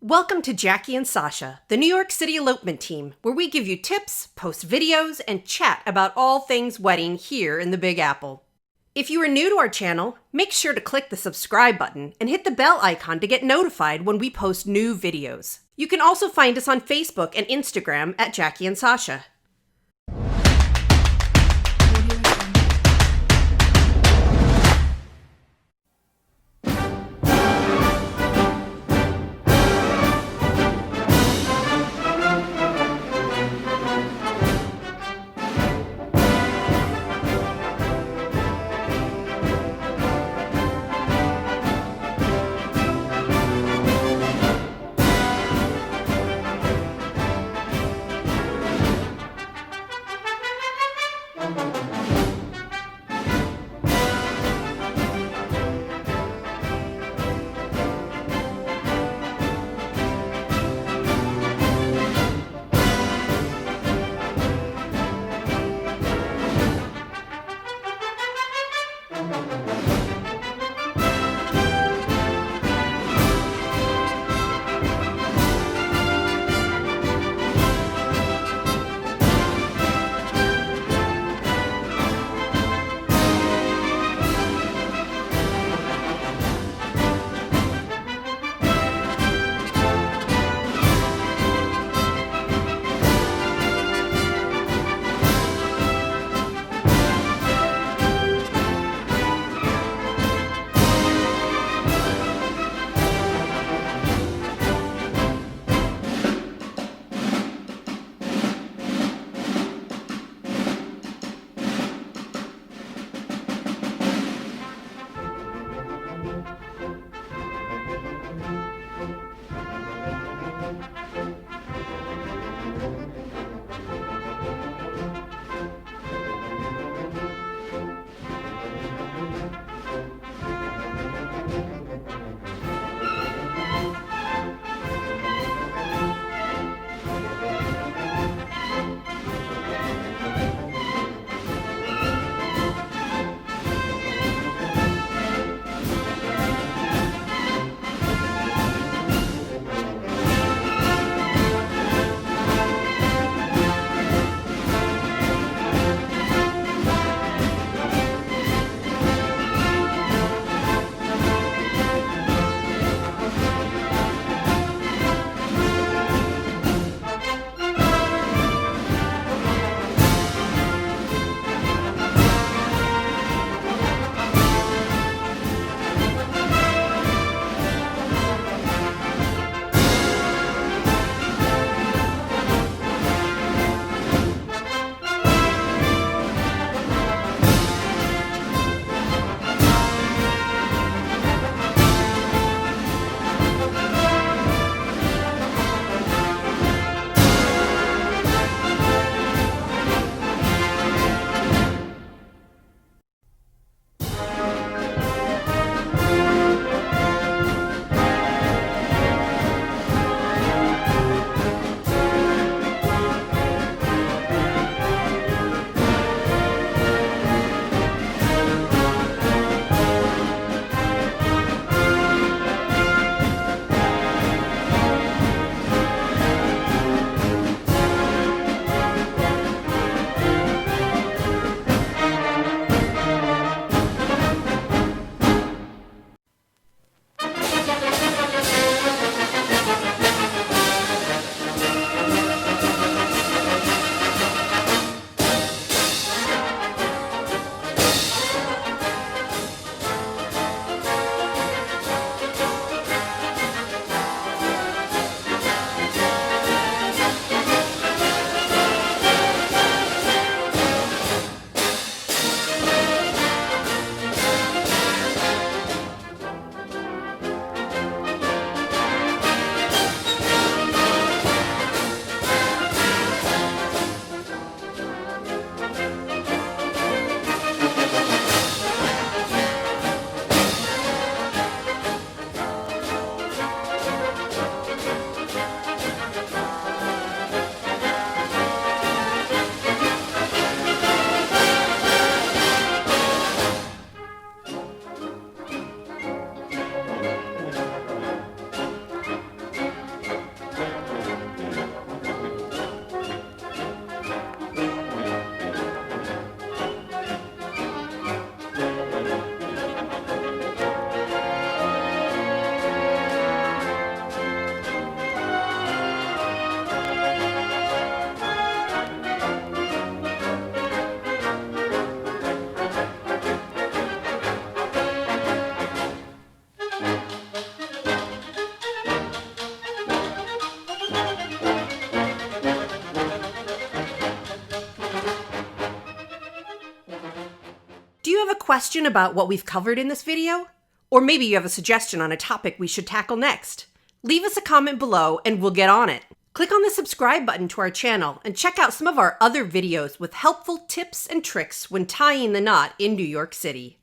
Welcome to Jackie and Sascha, the New York City Elopement team, where we give you tips, post videos, and chat about all things wedding here in the Big Apple. If you are new to our channel, make sure to click the subscribe button and hit the bell icon to get notified when we post new videos. You can also find us on Facebook and Instagram at Jackie and Sascha. Do you have a question about what we've covered in this video? Or maybe you have a suggestion on a topic we should tackle next? Leave us a comment below and we'll get on it. Click on the subscribe button to our channel and check out some of our other videos with helpful tips and tricks when tying the knot in New York City.